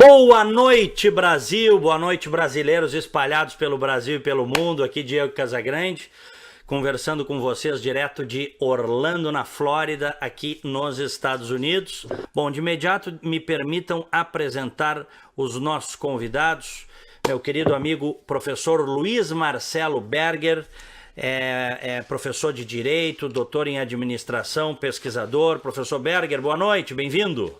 Boa noite, Brasil! Boa noite, brasileiros espalhados pelo Brasil e pelo mundo. Aqui Diego Casagrande, conversando com vocês direto de Orlando, na Flórida, aqui nos Estados Unidos. Bom, de imediato me permitam apresentar os nossos convidados. Meu querido amigo professor Luiz Marcelo Berger, professor de Direito, doutor em Administração, pesquisador. Professor Berger, boa noite, bem-vindo.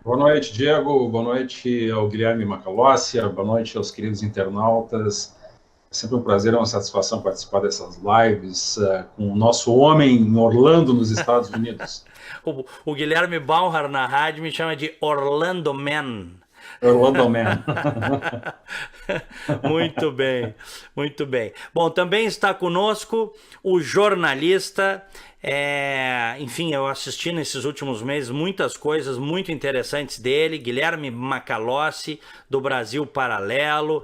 Boa noite, Diego. Boa noite ao Guilherme Macalossi. Boa noite aos queridos internautas. É sempre um prazer, uma satisfação participar dessas lives com o nosso homem em Orlando, nos Estados Unidos. O Guilherme Bauer na rádio me chama de Orlando Man. Orlando Man. Muito bem, muito bem. Bom, também está conosco o jornalista. Enfim, eu assisti nesses últimos meses muitas coisas muito interessantes dele, Guilherme Macalossi, do Brasil Paralelo.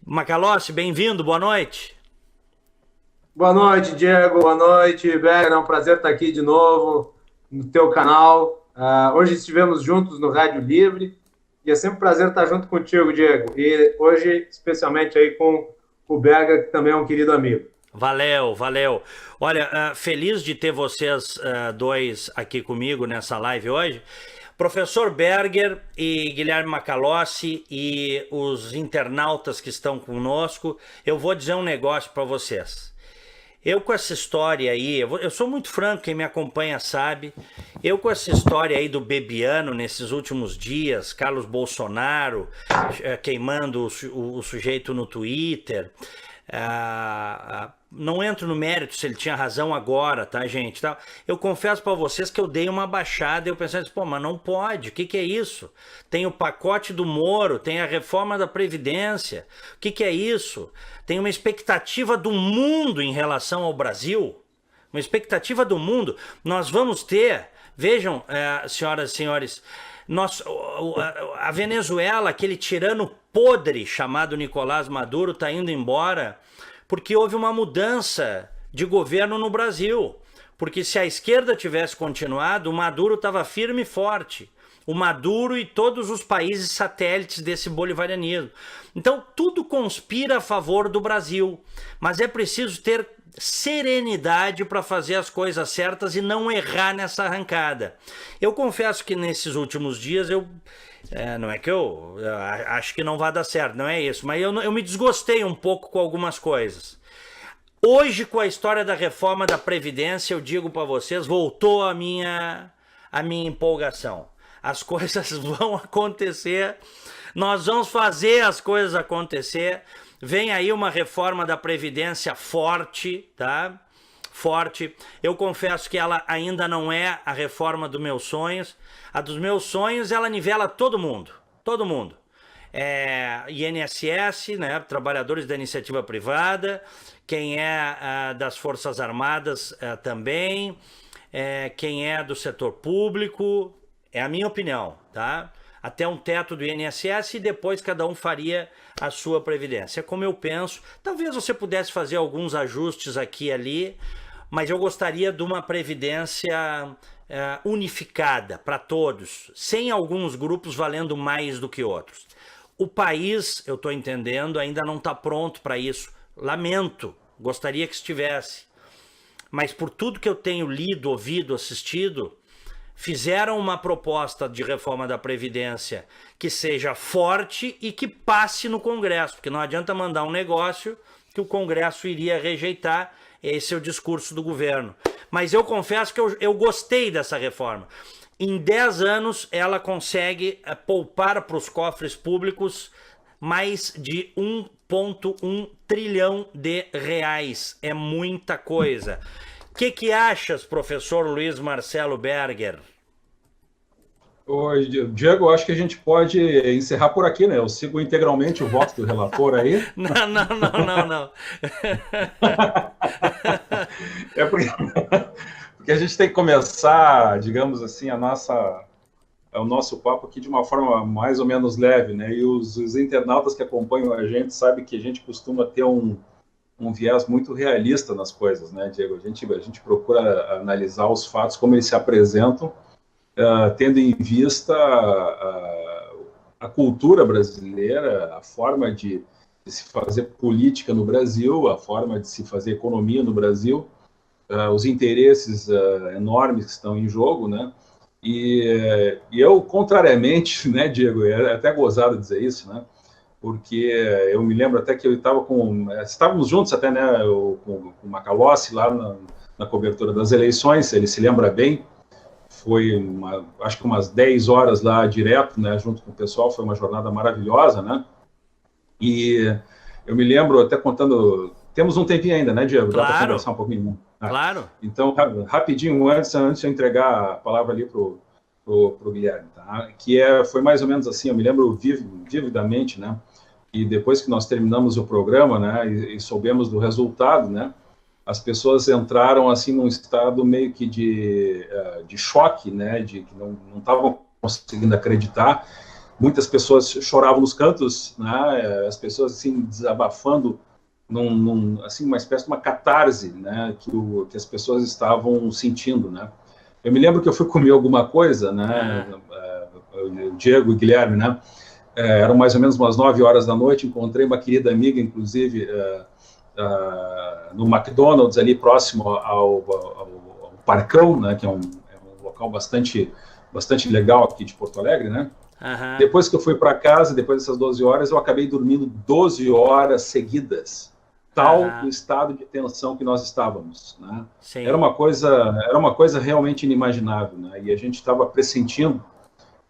Macalossi, bem-vindo, boa noite. Boa noite, Diego, boa noite, Berger, é um prazer estar aqui de novo no teu canal. Hoje estivemos juntos no Rádio Livre e é sempre um prazer estar junto contigo, Diego, e hoje especialmente aí com o Berger, que também é um querido amigo. Valeu, valeu. Olha, feliz de ter vocês dois aqui comigo nessa live hoje. Professor Berger e Guilherme Macalossi e os internautas que estão conosco, eu vou dizer um negócio para vocês. Eu com essa história aí, eu sou muito franco, quem me acompanha sabe, eu com essa história aí do Bebiano nesses últimos dias, Carlos Bolsonaro queimando o sujeito no Twitter, não entro no mérito se ele tinha razão agora, tá, gente? Eu confesso para vocês que eu dei uma baixada e eu pensei assim, pô, mas não pode, o que é isso? Tem o pacote do Moro, tem a reforma da Previdência, o que é isso? Tem uma expectativa do mundo em relação ao Brasil, uma expectativa do mundo. Nós vamos ter, vejam, senhoras e senhores, a Venezuela, aquele tirano podre chamado Nicolás Maduro, está indo embora porque houve uma mudança de governo no Brasil. Porque se a esquerda tivesse continuado, o Maduro estava firme e forte. O Maduro e todos os países satélites desse bolivarianismo. Então, tudo conspira a favor do Brasil. Mas é preciso ter serenidade para fazer as coisas certas e não errar nessa arrancada. Eu confesso que nesses últimos dias não é que eu acho que não vai dar certo, não é isso, mas eu me desgostei um pouco com algumas coisas. Hoje, com a história da reforma da Previdência, eu digo para vocês, voltou a minha empolgação. As coisas vão acontecer, nós vamos fazer as coisas acontecer. Vem aí uma reforma da Previdência forte, tá? Forte. Eu confesso que ela ainda não é a reforma dos meus sonhos. A dos meus sonhos, ela nivela todo mundo. Todo mundo. INSS, né? Trabalhadores da iniciativa privada. Quem é das Forças Armadas também. Quem é do setor público. É a minha opinião, tá? Até um teto do INSS e depois cada um faria a sua previdência. Como eu penso, talvez você pudesse fazer alguns ajustes aqui e ali, mas eu gostaria de uma previdência unificada para todos, sem alguns grupos valendo mais do que outros. O país, eu estou entendendo, ainda não está pronto para isso. Lamento, gostaria que estivesse. Mas por tudo que eu tenho lido, ouvido, assistido, fizeram uma proposta de reforma da Previdência que seja forte e que passe no Congresso, porque não adianta mandar um negócio que o Congresso iria rejeitar. Esse é o discurso do governo. Mas eu confesso que eu gostei dessa reforma. Em 10 anos, ela consegue poupar para os cofres públicos mais de 1,1 trilhão de reais. É muita coisa. O que achas, professor Luiz Marcelo Berger? Oi, Diego, acho que a gente pode encerrar por aqui, né? Eu sigo integralmente o voto do relator aí. Não. Porque a gente tem que começar, digamos assim, o nosso papo aqui de uma forma mais ou menos leve, né? E os internautas que acompanham a gente sabem que a gente costuma ter um viés muito realista nas coisas, né, Diego? A gente procura analisar os fatos como eles se apresentam, tendo em vista a cultura brasileira, a forma de se fazer política no Brasil, a forma de se fazer economia no Brasil, os interesses enormes que estão em jogo, né? E eu, contrariamente, né, Diego, é até gozado dizer isso, né? Porque eu me lembro até que eu estava estávamos juntos até, né, com o Macalossi lá na cobertura das eleições, ele se lembra bem, foi acho que umas 10 horas lá direto, né, junto com o pessoal, foi uma jornada maravilhosa, né? E eu me lembro até contando, temos um tempinho ainda, né, Diego? Dá para conversar um pouquinho? Claro. Então, rapidinho, antes de eu entregar a palavra ali pro Guilherme, tá? Foi mais ou menos assim, eu me lembro vividamente, né? E depois que nós terminamos o programa, né, e soubemos do resultado, né, as pessoas entraram assim num estado meio que de choque, né, de que não estavam conseguindo acreditar. Muitas pessoas choravam nos cantos, né, as pessoas assim desabafando assim uma espécie de uma catarse, né, que as pessoas estavam sentindo, né. Eu me lembro que eu fui comer alguma coisa, né, o Diego e o Guilherme, né, eram mais ou menos umas 9 horas da noite, encontrei uma querida amiga, inclusive, no McDonald's, ali próximo ao Parcão, né, que é um local bastante legal aqui de Porto Alegre, né? Depois que eu fui para casa, depois dessas 12 horas, eu acabei dormindo 12 horas seguidas, tal o estado de tensão que nós estávamos, né? Era uma coisa realmente inimaginável, né? E a gente estava pressentindo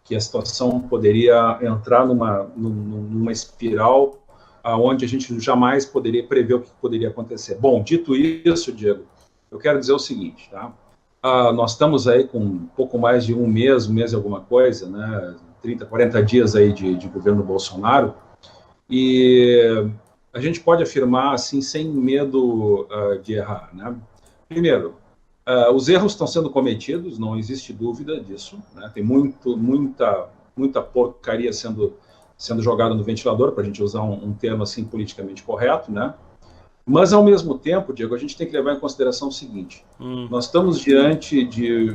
que a situação poderia entrar numa espiral onde a gente jamais poderia prever o que poderia acontecer. Bom, dito isso, Diego, eu quero dizer o seguinte, tá? Nós estamos aí com um pouco mais de um mês e alguma coisa, né? 30, 40 dias aí de governo Bolsonaro, e a gente pode afirmar, assim, sem medo de errar, né? Primeiro, os erros estão sendo cometidos, não existe dúvida disso, né? Tem muita porcaria sendo jogada no ventilador, para a gente usar um termo assim politicamente correto, né? Mas, ao mesmo tempo, Diego, a gente tem que levar em consideração o seguinte, nós estamos diante de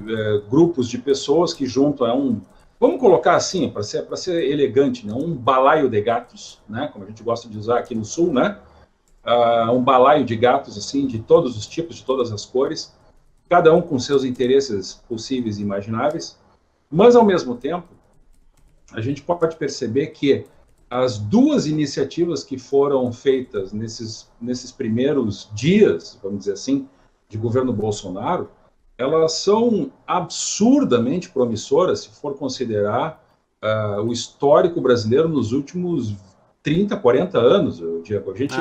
grupos de pessoas que juntam vamos colocar assim, para ser elegante, né? Um balaio de gatos, né? Como a gente gosta de usar aqui no Sul, né? Um balaio de gatos, assim, de todos os tipos, de todas as cores, cada um com seus interesses possíveis e imagináveis, mas, ao mesmo tempo, a gente pode perceber que as duas iniciativas que foram feitas nesses primeiros dias, vamos dizer assim, de governo Bolsonaro, elas são absurdamente promissoras se for considerar o histórico brasileiro nos últimos 30, 40 anos, Diego. A gente,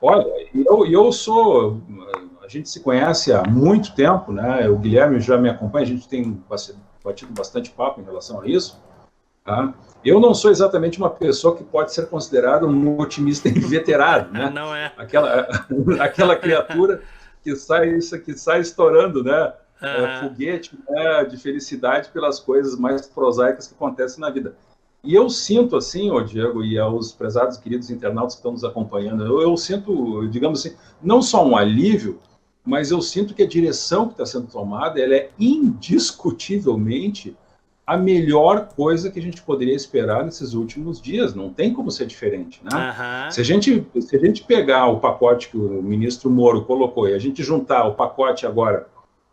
olha, a gente se conhece há muito tempo, né? O Guilherme já me acompanha, a gente tem batido bastante papo em relação a isso. Tá? Eu não sou exatamente uma pessoa que pode ser considerada um otimista inveterado, né? Não é. Aquela criatura que sai estourando, né? Foguete, né, de felicidade pelas coisas mais prosaicas que acontecem na vida. E eu sinto assim, Diego, e aos prezados queridos internautas que estão nos acompanhando, eu sinto, digamos assim, não só um alívio, mas eu sinto que a direção que está sendo tomada, ela é indiscutivelmente a melhor coisa que a gente poderia esperar nesses últimos dias. Não tem como ser diferente, né? Se a gente pegar o pacote que o ministro Moro colocou e a gente juntar o pacote agora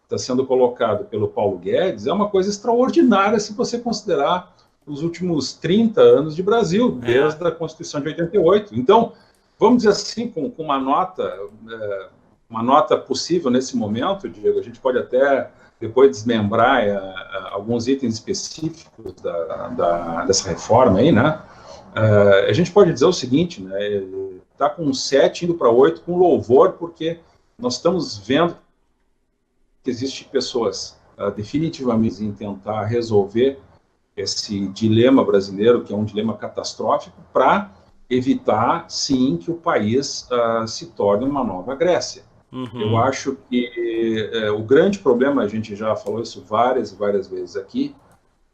que está sendo colocado pelo Paulo Guedes, é uma coisa extraordinária se você considerar os últimos 30 anos de Brasil, desde a Constituição de 88. Então, vamos dizer assim, com uma nota possível nesse momento, Diego, a gente pode até depois desmembrar alguns itens específicos dessa reforma aí, né? A gente pode dizer o seguinte, né? Está com 7 indo para 8 com louvor, porque nós estamos vendo que existem pessoas definitivamente em tentar resolver esse dilema brasileiro, que é um dilema catastrófico, para evitar, sim, que o país se torne uma nova Grécia. Eu acho que o grande problema, a gente já falou isso várias e várias vezes aqui,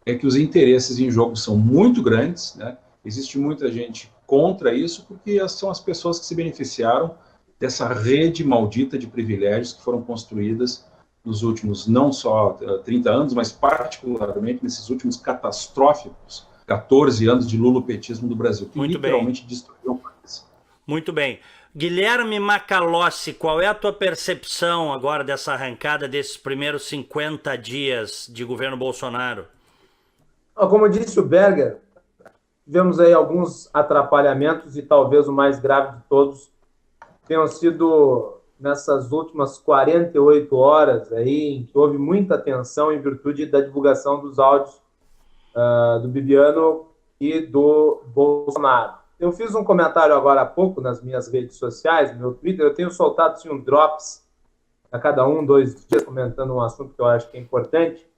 é que os interesses em jogo são muito grandes, né? Existe muita gente contra isso, porque são as pessoas que se beneficiaram dessa rede maldita de privilégios que foram construídas nos últimos, não só 30 anos, mas particularmente nesses últimos catastróficos 14 anos de lulopetismo do Brasil, que Muito literalmente bem. destruiu o país. Muito bem. Guilherme Macalossi, qual é a tua percepção agora dessa arrancada desses primeiros 50 dias de governo Bolsonaro? Como disse o Berger, tivemos aí alguns atrapalhamentos e talvez o mais grave de todos tenham sido nessas últimas 48 horas aí, em que houve muita tensão em virtude da divulgação dos áudios do Bibiano e do Bolsonaro. Eu fiz um comentário agora há pouco nas minhas redes sociais, no meu Twitter, eu tenho soltado assim, um drops a cada 2 dias comentando um assunto que eu acho que é importante,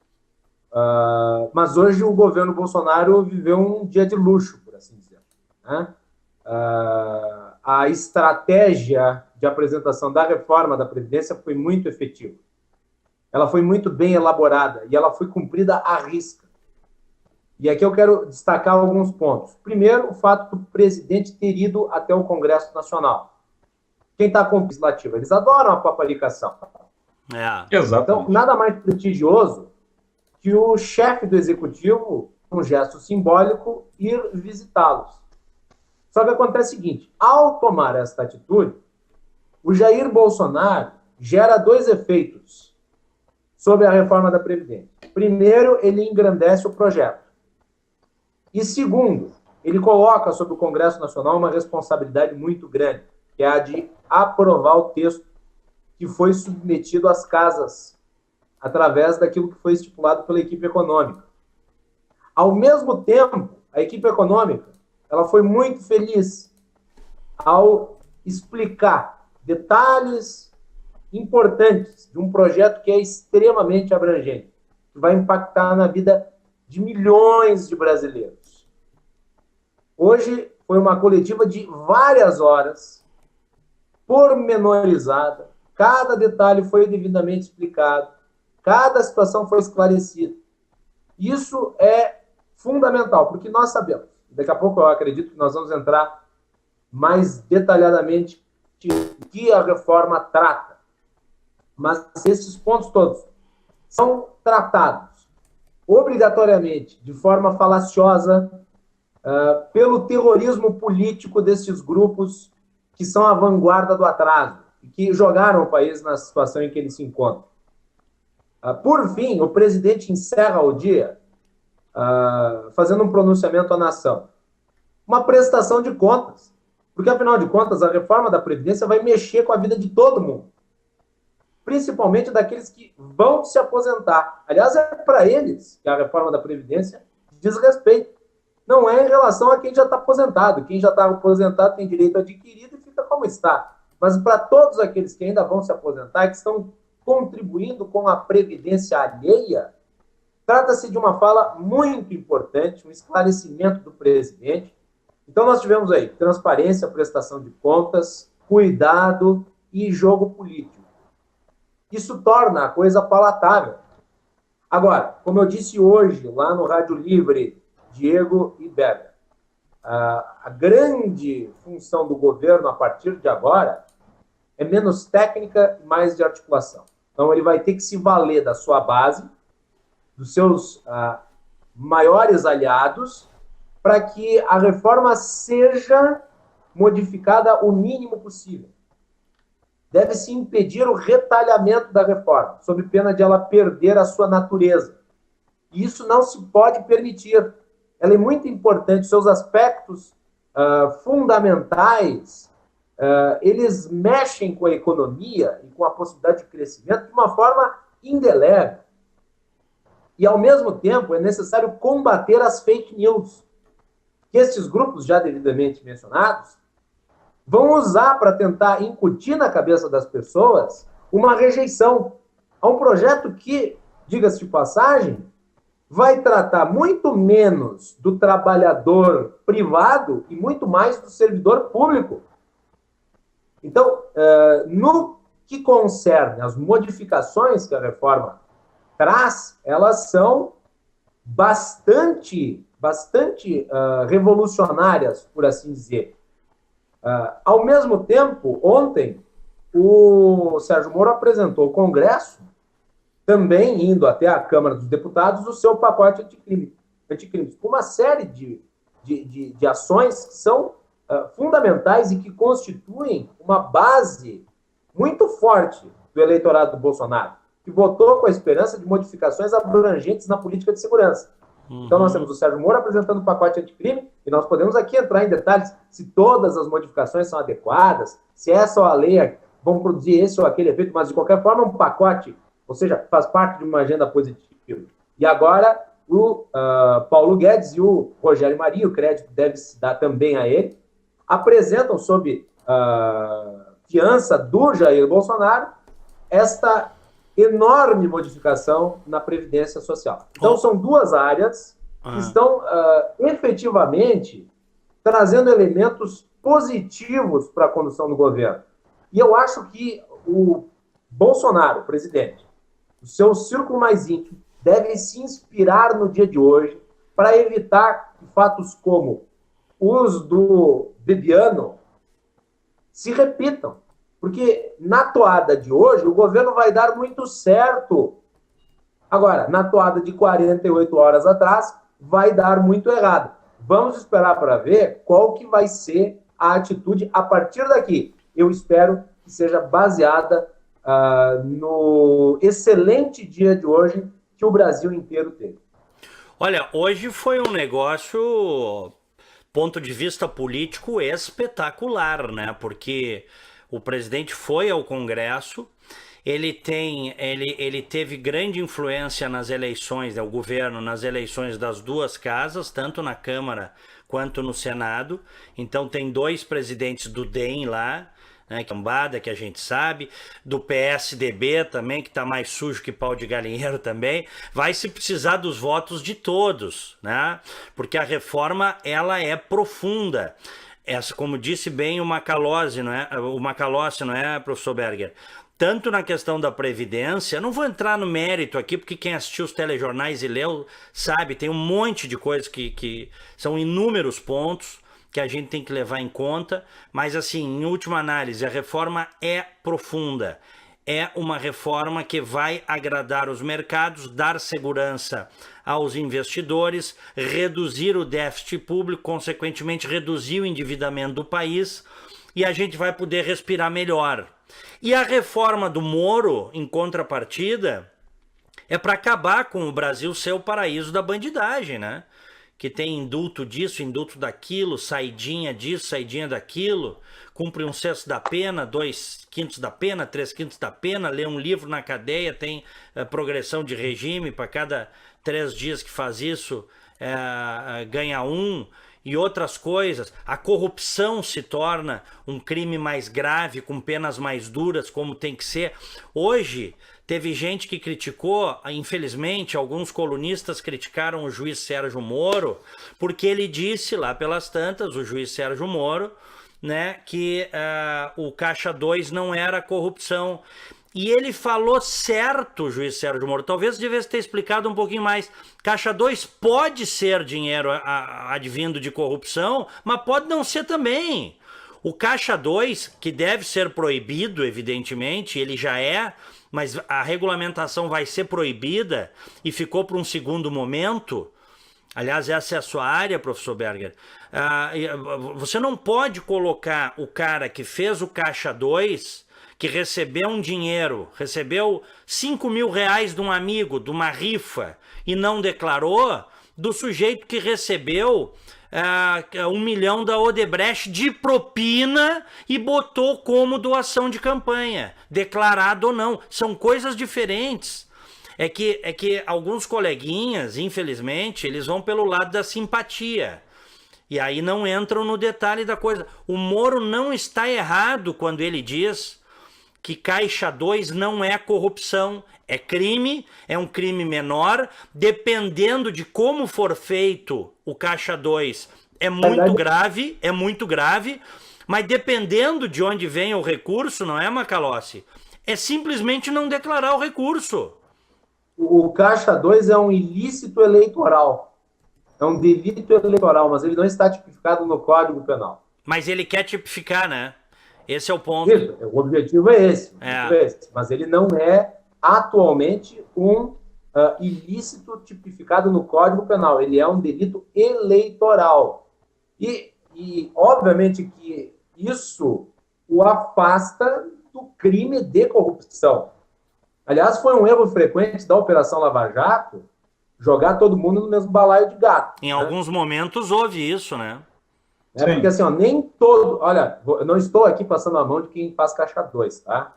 mas hoje o governo Bolsonaro viveu um dia de luxo, por assim dizer, né? A estratégia de apresentação da reforma da Previdência foi muito efetiva. Ela foi muito bem elaborada e ela foi cumprida à risca. E aqui eu quero destacar alguns pontos. Primeiro, o fato do presidente ter ido até o Nacional. Quem está com o legislativo? Eles adoram a paparicação. Exatamente. Então, nada mais prestigioso que o chefe do executivo, um gesto simbólico, ir visitá-los. Só que acontece o seguinte, ao tomar esta atitude, o Jair Bolsonaro gera 2 efeitos sobre a reforma da Previdência. Primeiro, ele engrandece o projeto. E segundo, ele coloca sobre o Congresso Nacional uma responsabilidade muito grande, que é a de aprovar o texto que foi submetido às casas, através daquilo que foi estipulado pela equipe econômica. Ao mesmo tempo, a equipe econômica ela foi muito feliz ao explicar detalhes importantes de um projeto que é extremamente abrangente, que vai impactar na vida de milhões de brasileiros. Hoje foi uma coletiva de várias horas, pormenorizada, cada detalhe foi devidamente explicado, cada situação foi esclarecida. Isso é fundamental, porque nós sabemos, daqui a pouco eu acredito que nós vamos entrar mais detalhadamente no que a reforma trata. Mas esses pontos todos são tratados obrigatoriamente, de forma falaciosa, pelo terrorismo político desses grupos que são a vanguarda do atraso e que jogaram o país na situação em que ele se encontra. Por fim, o presidente encerra o dia fazendo um pronunciamento à nação. Uma prestação de contas. Porque, afinal de contas, a reforma da Previdência vai mexer com a vida de todo mundo. Principalmente daqueles que vão se aposentar. Aliás, é para eles que a reforma da Previdência diz respeito. Não é em relação a quem já está aposentado. Quem já está aposentado tem direito adquirido e fica como está. Mas para todos aqueles que ainda vão se aposentar, que estão contribuindo com a Previdência alheia, trata-se de uma fala muito importante, um esclarecimento do presidente. Então, nós tivemos aí transparência, prestação de contas, cuidado e jogo político. Isso torna a coisa palatável. Agora, como eu disse hoje, lá no Rádio Livre, Diego e Berger, a grande função do governo, a partir de agora, é menos técnica e mais de articulação. Então, ele vai ter que se valer da sua base, dos seus maiores aliados, para que a reforma seja modificada o mínimo possível. Deve-se impedir o retalhamento da reforma, sob pena de ela perder a sua natureza. E isso não se pode permitir. Ela é muito importante, seus aspectos fundamentais, eles mexem com a economia e com a possibilidade de crescimento de uma forma indelével. E, ao mesmo tempo, é necessário combater as fake news, que esses grupos já devidamente mencionados vão usar para tentar incutir na cabeça das pessoas uma rejeição a um projeto que, diga-se de passagem, vai tratar muito menos do trabalhador privado e muito mais do servidor público. Então, no que concerne as modificações que a reforma traz, elas são bastante revolucionárias, por assim dizer. Ao mesmo tempo, ontem, o Sérgio Moro apresentou ao Congresso, também indo até a Câmara dos Deputados, o seu pacote anticrime. anticrimes, com uma série de ações que são fundamentais e que constituem uma base muito forte do eleitorado do Bolsonaro, que votou com a esperança de modificações abrangentes na política de segurança. Então, nós temos o Sérgio Moro apresentando o pacote anticrime, e nós podemos aqui entrar em detalhes se todas as modificações são adequadas, se essa ou a lei vão produzir esse ou aquele efeito, mas, de qualquer forma, um pacote, ou seja, faz parte de uma agenda positiva. E agora, o Paulo Guedes e o Rogério Marinho, o crédito deve se dar também a ele, apresentam, sob fiança do Jair Bolsonaro, esta enorme modificação na Previdência Social. Então, são duas áreas que estão efetivamente trazendo elementos positivos para a condução do governo. E eu acho que o Bolsonaro, o presidente, o seu círculo mais íntimo, deve se inspirar no dia de hoje para evitar que fatos como os do Bibiano se repitam. Porque na toada de hoje, o governo vai dar muito certo. Agora, na toada de 48 horas atrás, vai dar muito errado. Vamos esperar para ver qual que vai ser a atitude a partir daqui. Eu espero que seja baseada no excelente dia de hoje que o Brasil inteiro teve. Olha, hoje foi um negócio, ponto de vista político, espetacular, né? Porque o presidente foi ao Congresso, ele teve grande influência nas eleições, né, o governo nas eleições das duas casas, tanto na Câmara quanto no Senado. Então tem 2 presidentes do DEM lá, né, cambada, que a gente sabe, do PSDB também, que está mais sujo que pau de galinheiro também. Vai se precisar dos votos de todos, né? Porque a reforma, ela é profunda. Essa, como disse bem o Macalossi, não é, professor Berger? Tanto na questão da Previdência, não vou entrar no mérito aqui, porque quem assistiu os telejornais e leu sabe, tem um monte de coisas que são inúmeros pontos que a gente tem que levar em conta, mas assim, em última análise, a reforma é profunda. É uma reforma que vai agradar os mercados, dar segurança aos investidores, reduzir o déficit público, consequentemente reduzir o endividamento do país, e a gente vai poder respirar melhor. E a reforma do Moro, em contrapartida, é para acabar com o Brasil ser o paraíso da bandidagem, né? Que tem indulto disso, indulto daquilo, saidinha disso, saidinha daquilo, cumpre 1/6 da pena, 2/5 da pena, 3/5 da pena, lê um livro na cadeia, tem progressão de regime, para cada 3 dias que faz isso, ganha 1, e outras coisas. A corrupção se torna um crime mais grave, com penas mais duras, como tem que ser. Hoje, teve gente que criticou, infelizmente, alguns colunistas criticaram o juiz Sérgio Moro, porque ele disse lá pelas tantas, o juiz Sérgio Moro, né, que o Caixa 2 não era corrupção. E ele falou certo, o juiz Sérgio Moro. Talvez devesse ter explicado um pouquinho mais. Caixa 2 pode ser dinheiro advindo de corrupção, mas pode não ser também. O Caixa 2, que deve ser proibido, evidentemente, ele já é, mas a regulamentação vai ser proibida e ficou para um segundo momento. Aliás, essa é a sua área, professor Berger. Você não pode colocar o cara que fez o Caixa 2, que recebeu um dinheiro, recebeu 5 mil reais de um amigo, de uma rifa, e não declarou, do sujeito que recebeu 1 milhão da Odebrecht de propina e botou como doação de campanha, declarado ou não. São coisas diferentes. É que alguns coleguinhas, infelizmente, eles vão pelo lado da simpatia. E aí não entram no detalhe da coisa. O Moro não está errado quando ele diz que Caixa 2 não é corrupção, é crime, é um crime menor, dependendo de como for feito o Caixa 2, é muito grave, mas dependendo de onde vem o recurso, não é, Macalossi? É simplesmente não declarar o recurso. O Caixa 2 é um ilícito eleitoral, é um delito eleitoral, mas ele não está tipificado no Código Penal. Mas ele quer tipificar, né? Esse é o ponto. Isso, o objetivo é esse. Mas ele não é atualmente um ilícito tipificado no Código Penal. Ele é um delito eleitoral. E obviamente, que isso o afasta do crime de corrupção. Aliás, foi um erro frequente da Operação Lava Jato jogar todo mundo no mesmo balaio de gato. Em alguns momentos houve isso, né? Porque assim, ó, nem todo... Olha, eu não estou aqui passando a mão de quem faz caixa 2, tá?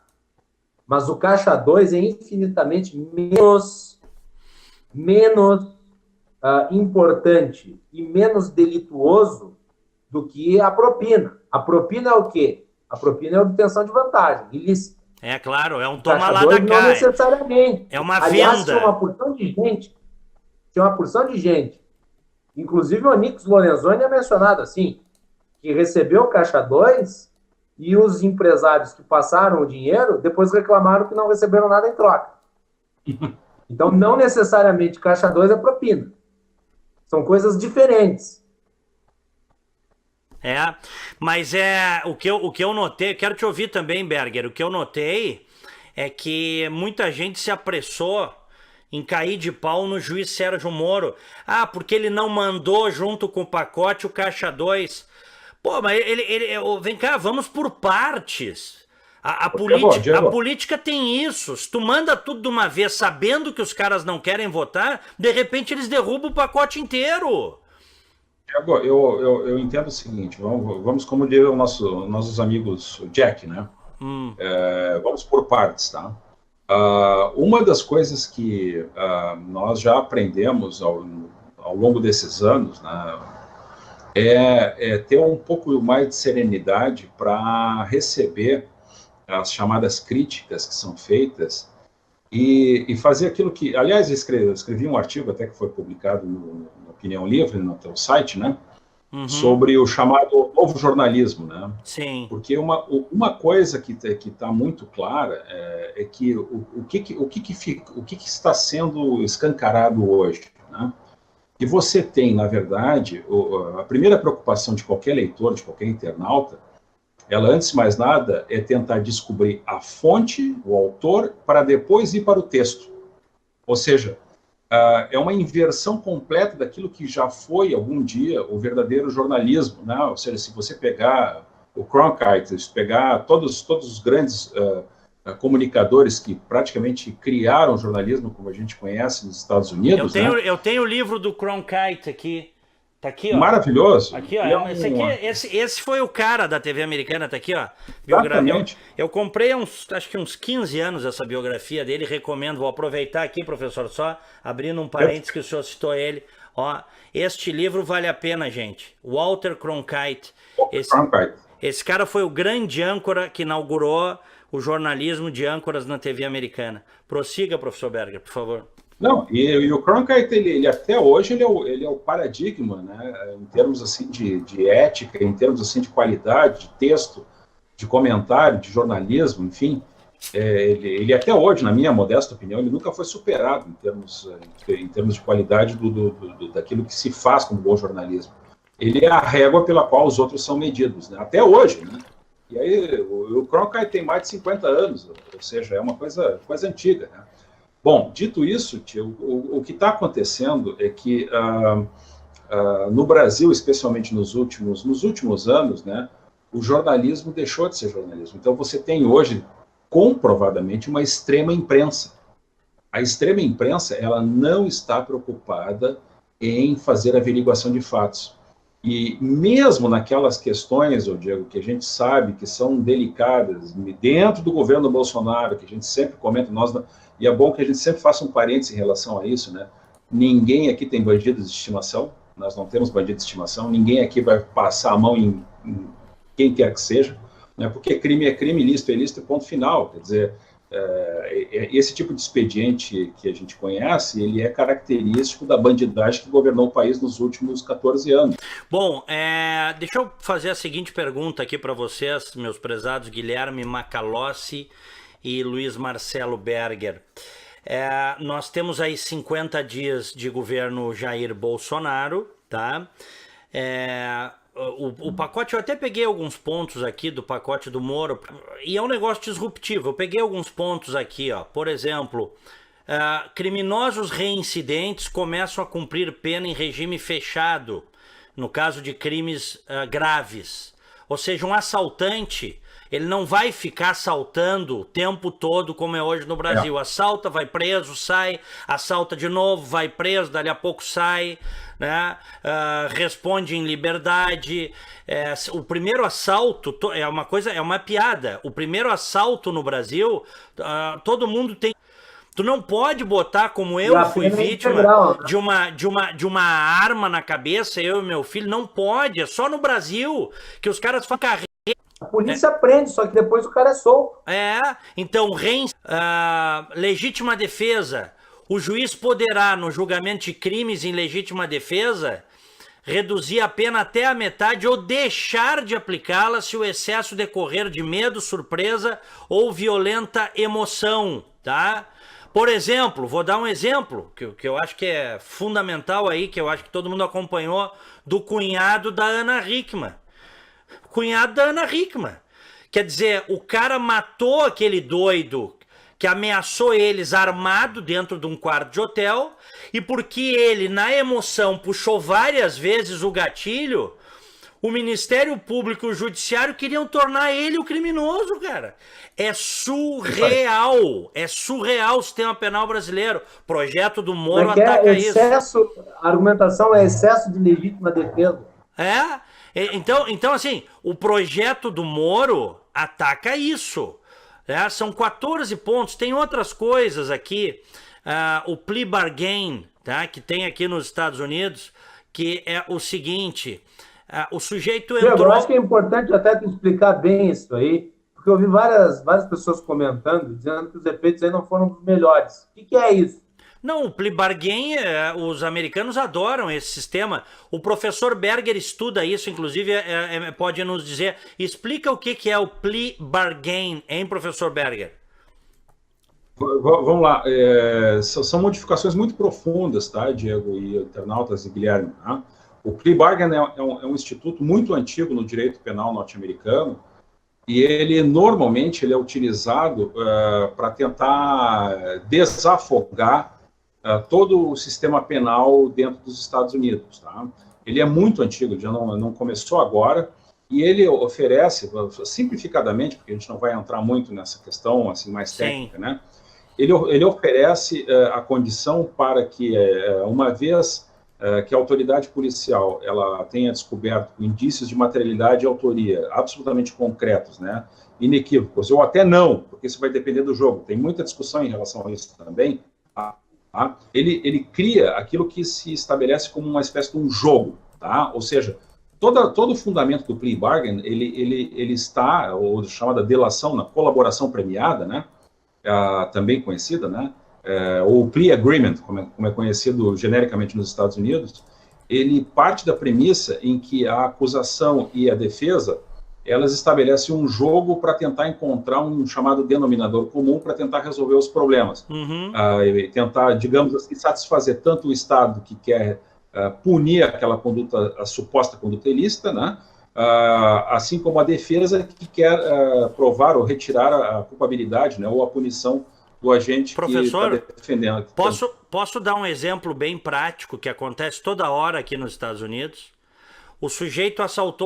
Mas o caixa 2 é infinitamente menos importante e menos delituoso do que a propina. A propina é o quê? A propina é a obtenção de vantagem ilícita. É claro, é um Caixa toma lá 2 da não cá. necessariamente. É uma Aliás, venda. Tinha uma porção de gente, inclusive o Onyx Lorenzoni é mencionado assim, que recebeu caixa 2 e os empresários que passaram o dinheiro depois reclamaram que não receberam nada em troca. Então, não necessariamente caixa 2 é propina. São coisas diferentes. Mas o que eu notei, quero te ouvir também, Berger, o que eu notei é que muita gente se apressou em cair de pau no juiz Sérgio Moro. Ah, porque ele não mandou junto com o pacote o caixa 2. Pô, mas vem cá, vamos por partes. A política tem isso. Se tu manda tudo de uma vez sabendo que os caras não querem votar, de repente eles derrubam o pacote inteiro. Tiago, eu entendo o seguinte, vamos como diz nossos amigos Jack, né? Vamos por partes, tá? Uma das coisas que nós já aprendemos ao longo desses anos, né, é ter um pouco mais de serenidade para receber as chamadas críticas que são feitas e fazer aquilo que... Aliás, eu escrevi um artigo até que foi publicado no Opinião Livre, no teu site, né? Sobre o chamado novo jornalismo, né? Sim. Porque uma coisa que está muito clara é que o que está sendo escancarado hoje, né? Que você tem, na verdade, a primeira preocupação de qualquer leitor, de qualquer internauta, ela, antes de mais nada, é tentar descobrir a fonte, o autor, para depois ir para o texto. Ou seja, é uma inversão completa daquilo que já foi, algum dia, o verdadeiro jornalismo, né? Ou seja, se você pegar o Cronkite, se pegar todos os grandes comunicadores que praticamente criaram o jornalismo como a gente conhece nos Estados Unidos... Eu tenho o livro do Cronkite aqui. Tá aqui, ó. Maravilhoso. Aqui, ó. Esse foi o cara da TV americana, tá aqui, ó. Exatamente. Eu comprei acho que uns 15 anos essa biografia dele, recomendo. Vou aproveitar aqui, professor, só abrindo um parênteses que o senhor citou ele. Ó, este livro vale a pena, gente. Walter Cronkite. Esse cara foi o grande âncora que inaugurou o jornalismo de âncoras na TV americana. Prossiga, professor Berger, por favor. Não, e o Cronkite, ele até hoje, ele é o paradigma, né, em termos assim de ética, em termos assim de qualidade, de texto, de comentário, de jornalismo, enfim. Ele até hoje, na minha modesta opinião, ele nunca foi superado em termos de qualidade daquilo que se faz como bom jornalismo. Ele é a régua pela qual os outros são medidos, né, até hoje, né? E aí, o Cronkite tem mais de 50 anos, ou seja, é uma coisa antiga, né? Bom, dito isso, tio, o que está acontecendo é que no Brasil, especialmente nos últimos anos, né, o jornalismo deixou de ser jornalismo. Então você tem hoje, comprovadamente, uma extrema imprensa. A extrema imprensa, ela não está preocupada em fazer averiguação de fatos. E mesmo naquelas questões, Diego, que a gente sabe que são delicadas, dentro do governo Bolsonaro, que a gente sempre comenta, e é bom que a gente sempre faça um parênteses em relação a isso, né? Ninguém aqui tem bandidos de estimação, nós não temos bandidos de estimação, ninguém aqui vai passar a mão em quem quer que seja, né? Porque crime é crime, ilícito é ilícito, ponto final. Quer dizer, esse tipo de expediente que a gente conhece, ele é característico da bandidagem que governou o país nos últimos 14 anos. Bom, deixa eu fazer a seguinte pergunta aqui para vocês, meus prezados Guilherme Macalossi e Luiz Marcelo Berger. Nós temos aí 50 dias de governo Jair Bolsonaro, tá? O pacote, eu até peguei alguns pontos aqui do pacote do Moro, e é um negócio disruptivo. Eu peguei alguns pontos aqui, ó. Por exemplo, criminosos reincidentes começam a cumprir pena em regime fechado, no caso de crimes graves. Ou seja, um assaltante, ele não vai ficar assaltando o tempo todo como é hoje no Brasil. Assalta, vai preso, sai, assalta de novo, vai preso, dali a pouco sai, né? Responde em liberdade. O primeiro assalto é uma piada. O primeiro assalto no Brasil, todo mundo tem. Tu não pode botar como eu fui vítima de uma arma na cabeça, eu e meu filho, não pode. É só no Brasil que os caras fazem carreira. A polícia prende, só que depois o cara é solto. Então, legítima defesa. O juiz poderá, no julgamento de crimes em legítima defesa, reduzir a pena até a metade ou deixar de aplicá-la se o excesso decorrer de medo, surpresa ou violenta emoção, tá? Por exemplo, vou dar um exemplo, que eu acho que é fundamental aí, que eu acho que todo mundo acompanhou, do cunhado da Ana Hickman. Cunhado da Ana Hickman. Quer dizer, o cara matou aquele doido que ameaçou eles armado dentro de um quarto de hotel, e porque ele, na emoção, puxou várias vezes o gatilho, o Ministério Público e o Judiciário queriam tornar ele o criminoso, cara. É surreal o sistema penal brasileiro. Projeto do Moro ataca isso. A argumentação é excesso de legítima defesa. Então, assim, o projeto do Moro ataca isso. São 14 pontos. Tem outras coisas aqui. O plea bargain, tá? Que tem aqui nos Estados Unidos, que é o seguinte... o sujeito entrou... Eu acho que é importante até tu explicar bem isso aí, porque eu vi várias pessoas comentando, dizendo que os efeitos aí não foram dos melhores. O que é isso? Não, o plea bargain, os americanos adoram esse sistema. O professor Berger estuda isso, inclusive pode nos dizer. Explica o que é o plea bargain, hein, professor Berger? Vamos lá. São modificações muito profundas, tá, Diego e internautas e Guilherme, tá? O plea bargain é um instituto muito antigo no direito penal norte-americano e ele normalmente é utilizado para tentar desafogar todo o sistema penal dentro dos Estados Unidos. Tá? Ele é muito antigo, já não começou agora, e ele oferece, simplificadamente, porque a gente não vai entrar muito nessa questão assim mais técnica, né? Ele oferece a condição para que, uma vez que a autoridade policial ela tenha descoberto indícios de materialidade e autoria absolutamente concretos, né, inequívocos, ou até não, porque isso vai depender do jogo, tem muita discussão em relação a isso também, tá? Ele cria aquilo que se estabelece como uma espécie de um jogo, tá? Ou seja, todo o fundamento do plea bargain, ele está, ou chamada delação na colaboração premiada, né, também conhecida, né, ou plea agreement, como é conhecido genericamente nos Estados Unidos, ele parte da premissa em que a acusação e a defesa, elas estabelecem um jogo para tentar encontrar um chamado denominador comum para tentar resolver os problemas. E tentar, digamos assim, satisfazer tanto o Estado que quer punir aquela conduta, a suposta conduta ilícita, né, assim como a defesa que quer provar ou retirar a culpabilidade, né, ou a punição do agente. Professor, que está defendendo. Posso dar um exemplo bem prático que acontece toda hora aqui nos Estados Unidos? O sujeito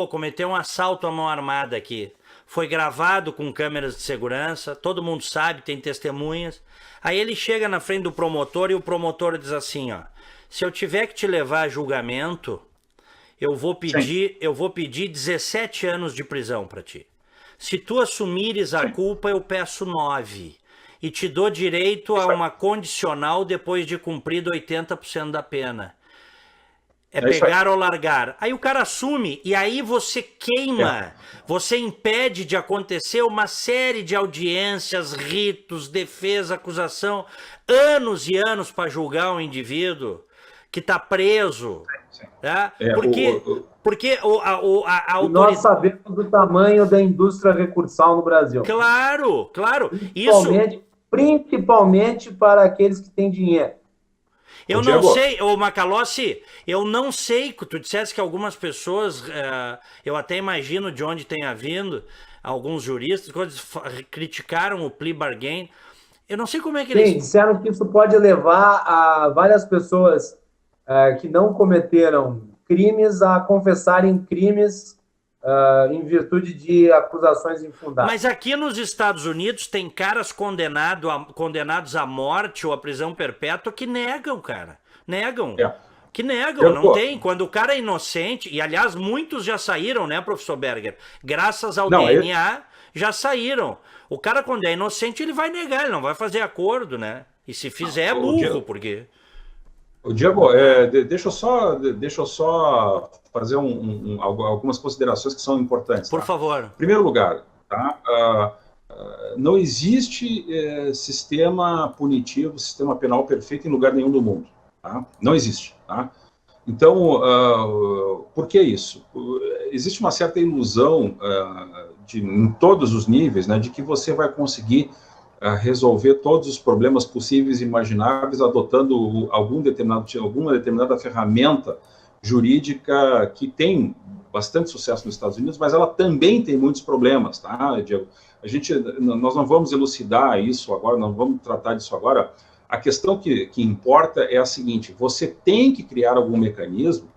cometeu um assalto à mão armada aqui. Foi gravado com câmeras de segurança, todo mundo sabe, tem testemunhas. Aí ele chega na frente do promotor e o promotor diz assim, ó, se eu tiver que te levar a julgamento, eu vou pedir 17 anos de prisão para ti. Se tu assumires a culpa, eu peço 9. E te dou direito a uma condicional depois de cumprido 80% da pena. É pegar ou largar. Aí o cara assume e aí você queima, você impede de acontecer uma série de audiências, ritos, defesa, acusação, anos e anos para julgar um indivíduo que está preso. Tá? Porque a autoridade... Nós sabemos do tamanho da indústria recursal no Brasil. Claro. Principalmente para aqueles que têm dinheiro. Eu não sei, ô Macalossi, eu não sei, tu disseste que algumas pessoas, eu até imagino de onde tenha vindo, alguns juristas, criticaram o plea bargain. Eu não sei como é que Sim, eles... disseram que isso pode levar a várias pessoas que não cometeram crimes a confessarem crimes em virtude de acusações infundadas. Mas aqui nos Estados Unidos tem caras condenados à morte ou à prisão perpétua que negam, cara. Negam. Que negam, não tem. Quando o cara é inocente, e aliás muitos já saíram, né, professor Berger? Graças ao DNA, já saíram. O cara, quando é inocente, ele vai negar, ele não vai fazer acordo, né? E se fizer, é burro, porque... O Diego, deixa eu só fazer algumas considerações que são importantes. Por favor. Em primeiro lugar, tá? Não existe sistema punitivo, sistema penal perfeito em lugar nenhum do mundo. Tá? Não existe. Tá? Então, por que isso? Existe uma certa ilusão em todos os níveis, né, de que você vai conseguir resolver todos os problemas possíveis e imagináveis adotando alguma determinada ferramenta jurídica que tem bastante sucesso nos Estados Unidos, mas ela também tem muitos problemas, tá, Diego? Nós não vamos elucidar isso agora, não vamos tratar disso agora. A questão que importa é a seguinte: você tem que criar algum mecanismo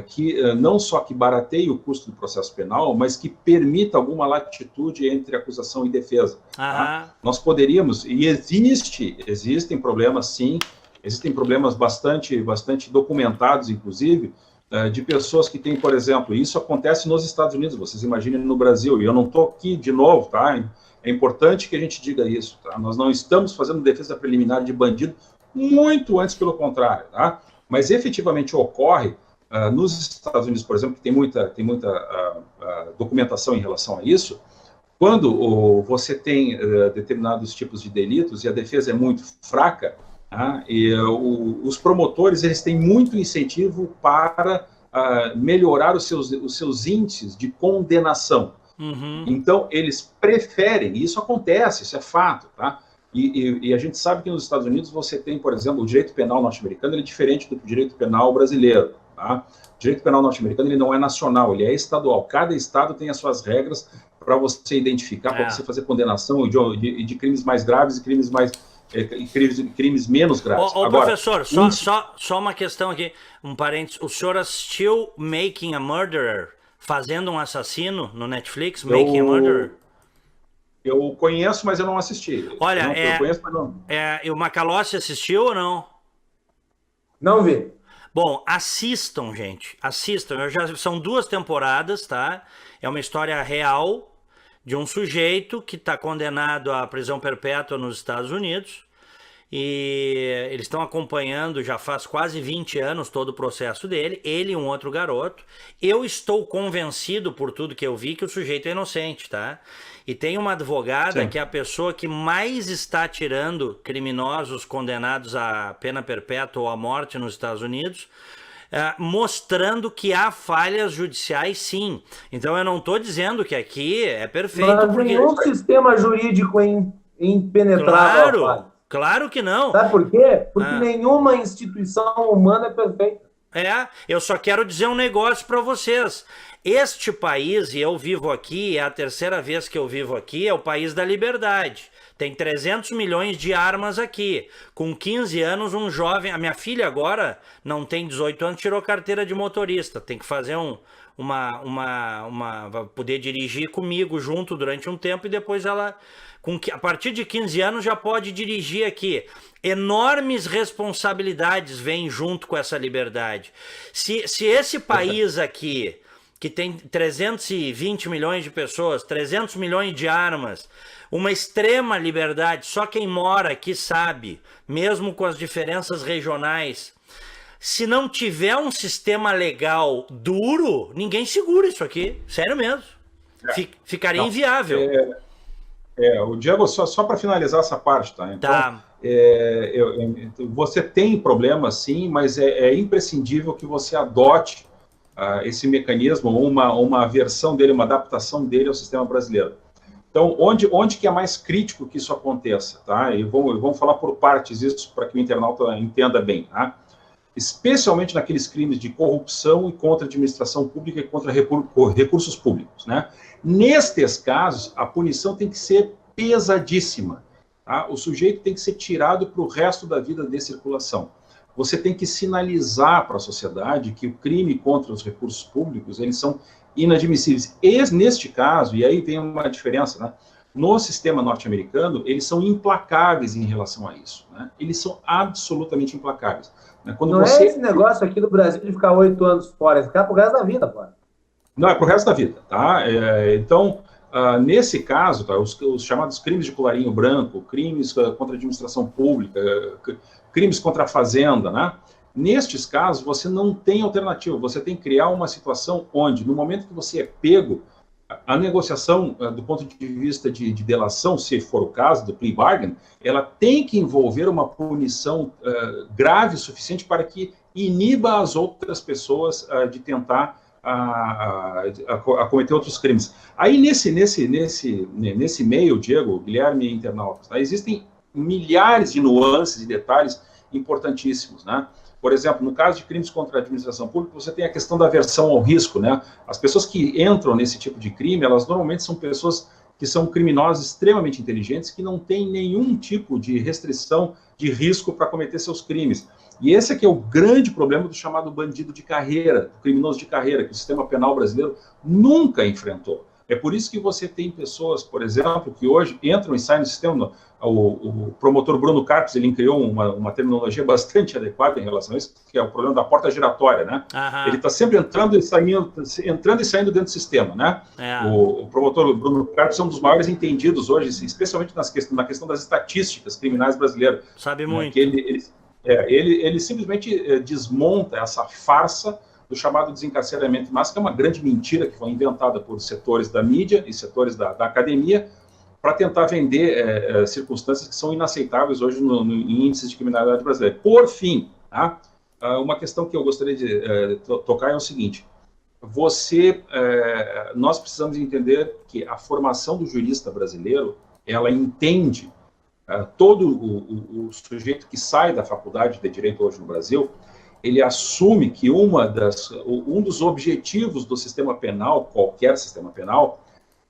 que não só que barateie o custo do processo penal, mas que permita alguma latitude entre acusação e defesa. Tá? Nós poderíamos, e existem problemas, sim, existem problemas bastante documentados, inclusive, de pessoas que têm, por exemplo, isso acontece nos Estados Unidos, vocês imaginem no Brasil, e eu não estou aqui de novo, tá? É importante que a gente diga isso, tá? Nós não estamos fazendo defesa preliminar de bandido, muito antes pelo contrário, tá? Mas efetivamente ocorre nos Estados Unidos, por exemplo, que tem muita documentação em relação a isso. Quando você tem determinados tipos de delitos e a defesa é muito fraca, e os promotores eles têm muito incentivo para melhorar os seus índices de condenação. Então, eles preferem, e isso acontece, isso é fato, tá? E a gente sabe que nos Estados Unidos você tem, por exemplo, o direito penal norte-americano ele é diferente do direito penal brasileiro. Tá? O direito penal norte-americano ele não é nacional, ele é estadual. Cada estado tem as suas regras para você identificar, para você fazer condenação de crimes mais graves e crimes menos graves. Agora, professor, só uma questão aqui, um parênteses. O senhor assistiu Making a Murderer? Fazendo um assassino no Netflix? Making a Murderer? Eu conheço, mas eu não assisti. Olha, eu conheço, mas não. E o Macalossi assistiu ou não? Não vi. Bom, assistam, gente. Assistam. São 2 temporadas, tá? É uma história real de um sujeito que está condenado à prisão perpétua nos Estados Unidos. E eles estão acompanhando já faz quase 20 anos todo o processo dele, ele e um outro garoto. Eu estou convencido por tudo que eu vi que o sujeito é inocente, tá? E tem uma advogada que é a pessoa que mais está tirando criminosos condenados à pena perpétua ou à morte nos Estados Unidos, mostrando que há falhas judiciais, sim. Então eu não estou dizendo que aqui é perfeito. Mas nenhum sistema jurídico é impenetrável. Claro que não. Sabe por quê? Porque nenhuma instituição humana é perfeita. Eu só quero dizer um negócio para vocês. Este país, e eu vivo aqui, é a 3ª vez que eu vivo aqui, é o país da liberdade. Tem 300 milhões de armas aqui. Com 15 anos, um jovem... A minha filha agora não tem 18 anos, tirou carteira de motorista. Tem que fazer poder dirigir comigo junto durante um tempo e depois ela... A partir de 15 anos já pode dirigir aqui. Enormes responsabilidades vêm junto com essa liberdade. Se esse país aqui, que tem 320 milhões de pessoas, 300 milhões de armas, uma extrema liberdade, só quem mora aqui sabe, mesmo com as diferenças regionais, se não tiver um sistema legal duro, ninguém segura isso aqui. Sério mesmo. Ficaria inviável. O Diego, só para finalizar essa parte, tá? Então, você tem problemas, sim, mas é imprescindível que você adote esse mecanismo, uma versão dele, uma adaptação dele ao sistema brasileiro. Então, onde que é mais crítico que isso aconteça, tá? E vamos falar por partes isso para que o internauta entenda bem, tá? Especialmente naqueles crimes de corrupção e contra a administração pública e contra recursos públicos, né? Nestes casos, a punição tem que ser pesadíssima, tá? O sujeito tem que ser tirado para o resto da vida de circulação. Você tem que sinalizar para a sociedade que o crime contra os recursos públicos, eles são inadmissíveis. E, neste caso, e aí vem uma diferença, né? No sistema norte-americano, eles são implacáveis em relação a isso, né? Eles são absolutamente implacáveis. Né? Quando não é esse negócio aqui do Brasil de ficar 8 anos fora, é ficar pro resto da vida, pô. Não, é pro resto da vida, tá? Então, nesse caso, tá, os chamados crimes de colarinho branco, crimes contra a administração pública, crimes contra a fazenda, né? Nestes casos, você não tem alternativa, você tem que criar uma situação onde, no momento que você é pego, a negociação, do ponto de vista de delação, se for o caso, do plea bargain, ela tem que envolver uma punição grave o suficiente para que iniba as outras pessoas de tentar a cometer outros crimes. Aí, nesse meio, Diego, Guilherme e internautas, tá, existem milhares de nuances e detalhes importantíssimos, né? Por exemplo, no caso de crimes contra a administração pública, você tem a questão da aversão ao risco, né? As pessoas que entram nesse tipo de crime, elas normalmente são pessoas que são criminosos extremamente inteligentes, que não têm nenhum tipo de restrição de risco para cometer seus crimes. E esse aqui é o grande problema do chamado bandido de carreira, do criminoso de carreira, que o sistema penal brasileiro nunca enfrentou. É por isso que você tem pessoas, por exemplo, que hoje entram e saem do sistema. O promotor Bruno Carpes, ele criou uma terminologia bastante adequada em relação a isso, que é o problema da porta giratória, né? Ele está sempre entrando e saindo dentro do sistema, né? O promotor Bruno Carpes é um dos maiores entendidos hoje, especialmente na questão das estatísticas criminais brasileiras. Sabe muito. Ele simplesmente desmonta essa farsa do chamado desencarceramento em massa, que é uma grande mentira que foi inventada por setores da mídia e setores da academia para tentar vender circunstâncias que são inaceitáveis hoje em índices de criminalidade brasileira. Por fim, tá? Uma questão que eu gostaria de tocar é o seguinte: nós precisamos entender que a formação do jurista brasileiro, ela entende todo o sujeito que sai da faculdade de Direito hoje no Brasil, ele assume que um dos objetivos do sistema penal, qualquer sistema penal,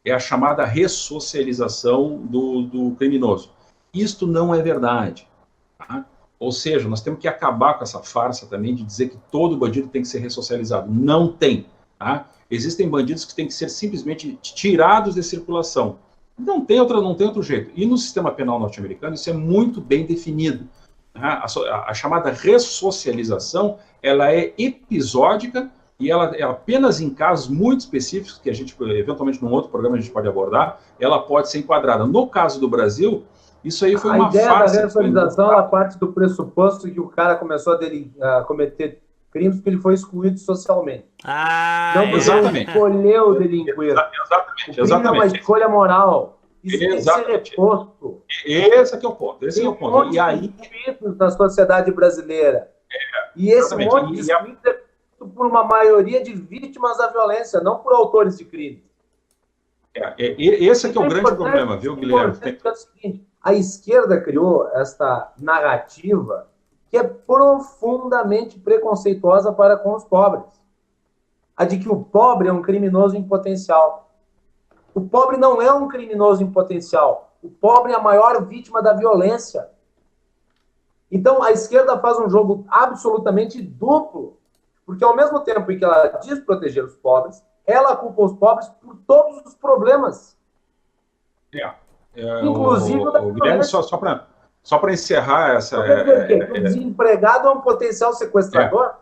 é a chamada ressocialização do criminoso. Isto não é verdade. Tá? Ou seja, nós temos que acabar com essa farsa também de dizer que todo bandido tem que ser ressocializado. Não tem. Tá? Existem bandidos que têm que ser simplesmente tirados de circulação. Não tem outro jeito. E no sistema penal norte-americano isso é muito bem definido. A chamada ressocialização, ela é episódica e ela é apenas em casos muito específicos, que a gente, eventualmente, num outro programa a gente pode abordar, ela pode ser enquadrada. No caso do Brasil, isso aí foi uma farsa. A ideia da ressocialização, ela parte do pressuposto que o cara começou a cometer crimes porque ele foi excluído socialmente. Não porque ele escolheu delinquir. Exatamente. O crime é uma escolha moral. Isso tem que ser reposto. Esse aqui é o ponto. Esse é o ponto. E aí, na sociedade brasileira. E esse monte de excluídos é por uma maioria de vítimas da violência, não por autores de crime. Esse aqui é o grande problema, viu, Guilherme? É o seguinte: a esquerda criou esta narrativa que é profundamente preconceituosa para com os pobres. A de que o pobre é um criminoso em potencial. O pobre não é um criminoso em potencial. O pobre é a maior vítima da violência. Então, a esquerda faz um jogo absolutamente duplo, porque ao mesmo tempo em que ela diz proteger os pobres, ela culpa os pobres por todos os problemas. Inclusive o da Guilherme, só para encerrar essa... O desempregado é um potencial sequestrador?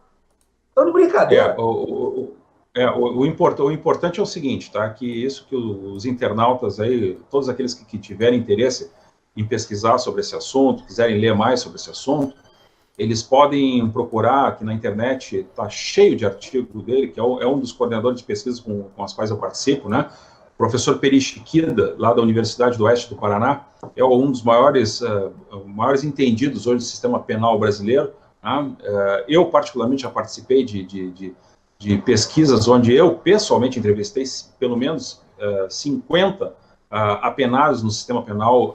Estão de brincadeira. O importante é o seguinte, tá? Que isso que os internautas aí, todos aqueles que tiverem interesse em pesquisar sobre esse assunto, quiserem ler mais sobre esse assunto, eles podem procurar aqui na internet, está cheio de artigo dele, que é um dos coordenadores de pesquisa com as quais eu participo, né? O professor Peri Chiquida, lá da Universidade do Oeste do Paraná, é um dos maiores entendidos hoje do sistema penal brasileiro. Tá? Eu, particularmente, já participei de pesquisas onde eu, pessoalmente, entrevistei pelo menos 50 apenados no sistema penal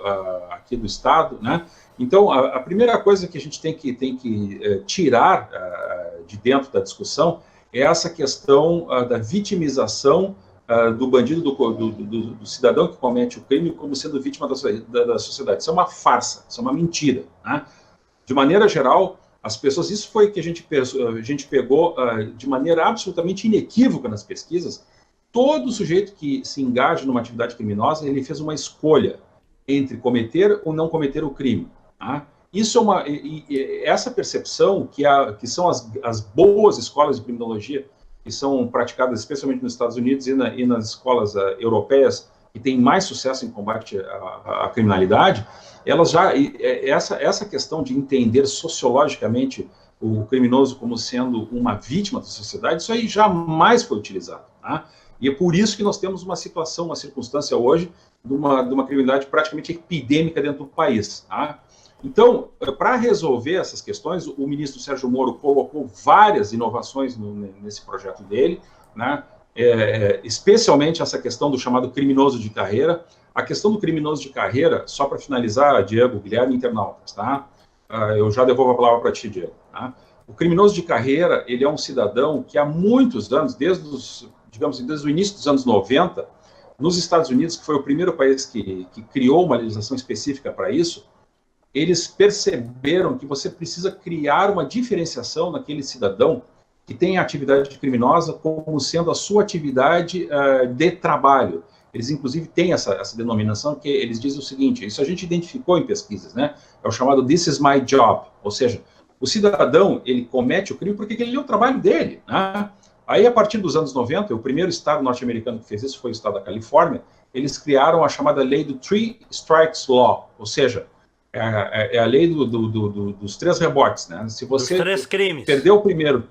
aqui do Estado, né? Então, a primeira coisa que a gente tem que tirar de dentro da discussão é essa questão da vitimização do bandido, do cidadão que comete o crime como sendo vítima da sociedade. Isso é uma farsa, isso é uma mentira. Né? De maneira geral, as pessoas, isso foi o que a gente pegou de maneira absolutamente inequívoca nas pesquisas. Todo sujeito que se engaja numa atividade criminosa, ele fez uma escolha entre cometer ou não cometer o crime. Tá? Isso é essa percepção que são as boas escolas de criminologia, que são praticadas especialmente nos Estados Unidos e nas escolas europeias, que têm mais sucesso em combate à criminalidade, elas essa questão de entender sociologicamente o criminoso como sendo uma vítima da sociedade, isso aí jamais foi utilizado. Tá? E é por isso que nós temos uma situação, uma circunstância hoje de uma criminalidade praticamente epidêmica dentro do país. Tá? Então, para resolver essas questões, o ministro Sérgio Moro colocou várias inovações nesse projeto dele, né? Especialmente essa questão do chamado criminoso de carreira. A questão do criminoso de carreira, só para finalizar, Diego, Guilherme, internautas, tá? Eu já devolvo a palavra para ti, Diego. Tá? O criminoso de carreira, ele é um cidadão que há muitos anos, desde o início dos anos 90, nos Estados Unidos, que foi o primeiro país que criou uma legislação específica para isso, eles perceberam que você precisa criar uma diferenciação naquele cidadão que tem a atividade criminosa como sendo a sua atividade de trabalho. Eles, inclusive, têm essa denominação, que eles dizem o seguinte, isso a gente identificou em pesquisas, né? É o chamado This is my job, ou seja, o cidadão, ele comete o crime porque ele é o trabalho dele, né? Aí, a partir dos anos 90, o primeiro estado norte-americano que fez isso foi o estado da Califórnia, eles criaram a chamada lei do Three Strikes Law, ou seja, é a lei dos 3 rebotes, né? Se você dos 3 crimes. Perdeu o primeiro...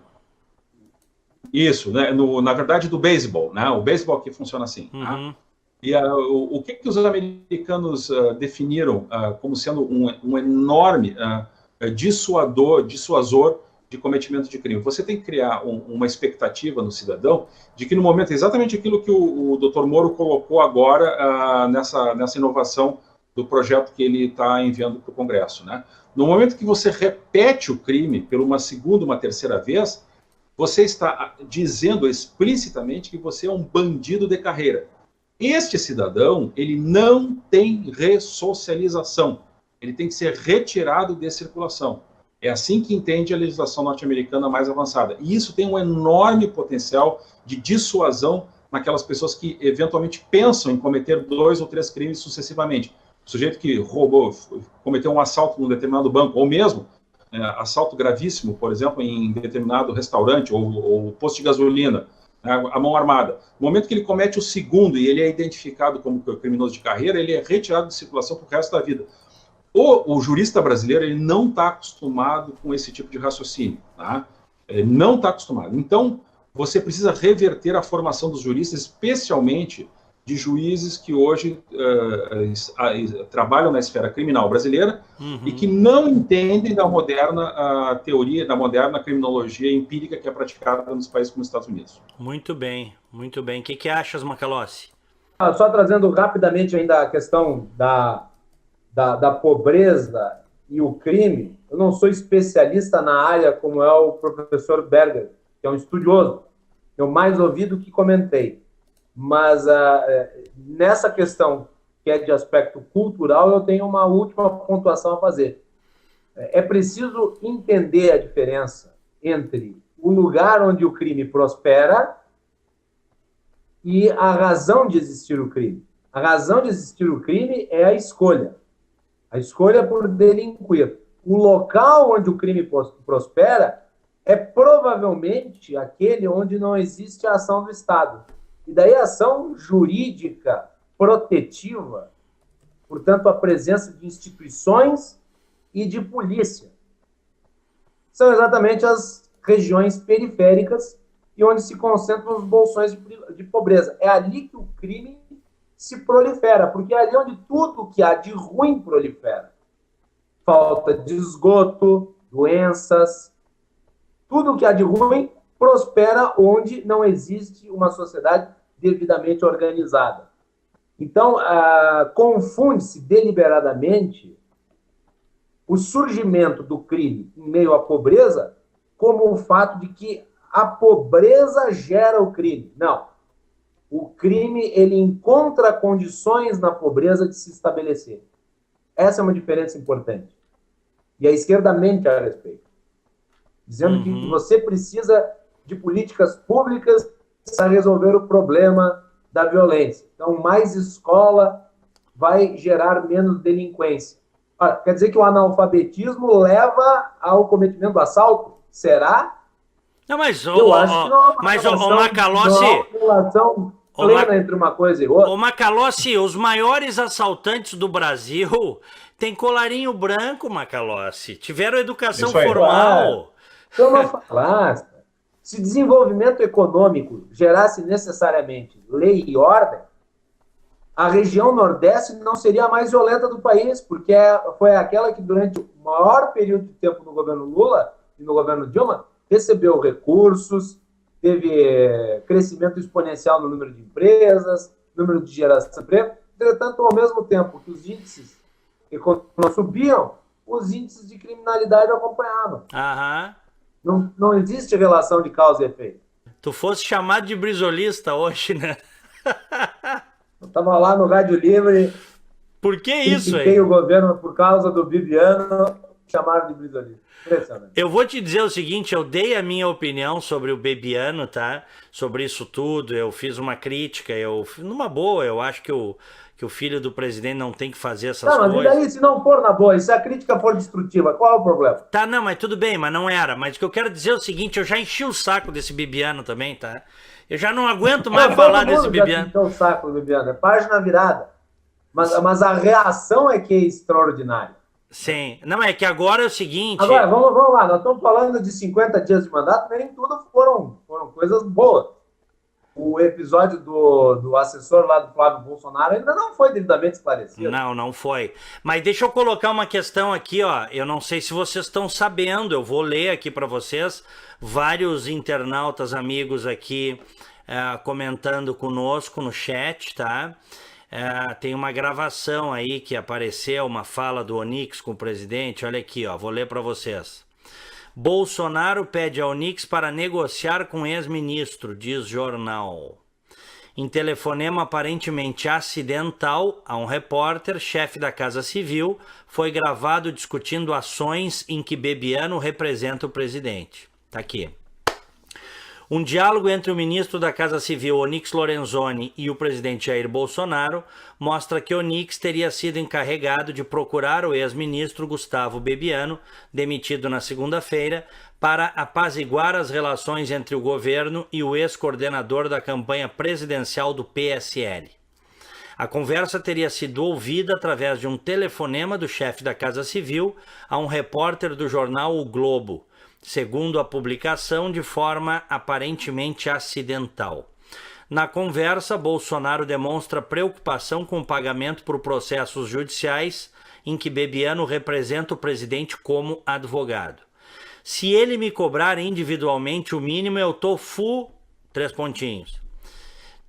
Isso, né? Na verdade, do beisebol, né? O beisebol que funciona assim. Uhum. Né? E o que os americanos definiram como sendo um enorme dissuasor de cometimento de crime? Você tem que criar uma expectativa no cidadão de que no momento, exatamente aquilo que o Dr. Moro colocou agora nessa inovação do projeto que ele está enviando para o Congresso, né? No momento que você repete o crime por uma segunda, uma terceira vez, você está dizendo explicitamente que você é um bandido de carreira. Este cidadão, ele não tem ressocialização. Ele tem que ser retirado de circulação. É assim que entende a legislação norte-americana mais avançada. E isso tem um enorme potencial de dissuasão naquelas pessoas que eventualmente pensam em cometer 2 ou 3 crimes sucessivamente. O sujeito que cometeu um assalto num determinado banco, ou mesmo assalto gravíssimo, por exemplo, em determinado restaurante ou posto de gasolina, a mão armada. No momento que ele comete o segundo e ele é identificado como criminoso de carreira, ele é retirado de circulação para o resto da vida. O jurista brasileiro, ele não está acostumado com esse tipo de raciocínio. Tá? Ele não está acostumado. Então, você precisa reverter a formação dos juristas, especialmente de juízes que hoje trabalham na esfera criminal brasileira e que não entendem da moderna teoria, da moderna criminologia empírica que é praticada nos países como os Estados Unidos. Muito bem, muito bem. O que achas, Macalossi? Só trazendo rapidamente ainda a questão da pobreza e o crime, eu não sou especialista na área como é o professor Berger, que é um estudioso. Eu mais ouvi do que comentei. Mas nessa questão que é de aspecto cultural, eu tenho uma última pontuação a fazer. É preciso entender a diferença entre o lugar onde o crime prospera e a razão de existir o crime. A razão de existir o crime é a escolha por delinquir. O local onde o crime prospera é provavelmente aquele onde não existe a ação do Estado. E daí a ação jurídica protetiva, portanto, a presença de instituições e de polícia. São exatamente as regiões periféricas e onde se concentram os bolsões de pobreza. É ali que o crime se prolifera, porque é ali onde tudo que há de ruim prolifera. Falta de esgoto, doenças, tudo que há de ruim prospera onde não existe uma sociedade devidamente organizada. Então, confunde-se deliberadamente o surgimento do crime em meio à pobreza como o fato de que a pobreza gera o crime. Não. o crime ele encontra condições na pobreza de se estabelecer. Essa é uma diferença importante. E a esquerda mente a respeito, dizendo que você precisa de políticas públicas para resolver o problema da violência. Então, mais escola vai gerar menos delinquência. Quer dizer que o analfabetismo leva ao cometimento do assalto? Será? Não, mas eu acho que não, mas o Macalossi, não há relação plena entre uma coisa e outra. Ô Macalossi, os maiores assaltantes do Brasil têm colarinho branco, Macalossi. Tiveram educação formal. Isso é uma falácia. Se desenvolvimento econômico gerasse necessariamente lei e ordem, a região Nordeste não seria a mais violenta do país, porque foi aquela que, durante o maior período de tempo no governo Lula e no governo Dilma, recebeu recursos, teve crescimento exponencial no número de empresas, número de geração de emprego. Entretanto, ao mesmo tempo que os índices econômicos subiam, os índices de criminalidade acompanhavam. Não existe relação de causa e efeito. Tu fosse chamado de brisolista hoje, né? Eu estava lá no Rádio Livre. Por que isso, aí? Critiquei o governo por causa do Bibiano, chamaram de brisolista. Impressionante. Eu vou te dizer o seguinte, eu dei a minha opinião sobre o Bebiano, tá? Sobre isso tudo, eu fiz uma crítica, numa boa, eu acho que o filho do presidente não tem que fazer essas coisas. Mas e daí, se não for na boa, e se a crítica for destrutiva, qual é o problema? Tá, não, mas tudo bem, mas não era. Mas o que eu quero dizer é o seguinte, eu já enchi o saco desse Bebiano também, tá? Eu já não aguento mais falar desse Bebiano. Encheu o saco do Bebiano, é página virada. Mas a reação é que é extraordinária. Sim, não, é que agora é o seguinte... Agora, vamos lá, nós estamos falando de 50 dias de mandato, nem tudo foram coisas boas. O episódio do assessor lá do Flávio Bolsonaro ainda não foi devidamente esclarecido. Não foi. Mas deixa eu colocar uma questão aqui, ó. Eu não sei se vocês estão sabendo, eu vou ler aqui para vocês. Vários internautas amigos aqui comentando conosco no chat, tá? Tem uma gravação aí que apareceu, uma fala do Onyx com o presidente. Olha aqui, ó, vou ler para vocês. Bolsonaro pede a Onyx para negociar com ex-ministro, diz jornal. Em telefonema aparentemente acidental a um repórter, chefe da Casa Civil, foi gravado discutindo ações em que Bebiano representa o presidente. Tá aqui. Um diálogo entre o ministro da Casa Civil, Onyx Lorenzoni, e o presidente Jair Bolsonaro mostra que Onyx teria sido encarregado de procurar o ex-ministro Gustavo Bebiano, demitido na segunda-feira, para apaziguar as relações entre o governo e o ex-coordenador da campanha presidencial do PSL. A conversa teria sido ouvida através de um telefonema do chefe da Casa Civil a um repórter do jornal O Globo, segundo a publicação, de forma aparentemente acidental. Na conversa, Bolsonaro demonstra preocupação com o pagamento por processos judiciais em que Bebiano representa o presidente como advogado. Se ele me cobrar individualmente o mínimo, eu tô full... 3 pontinhos.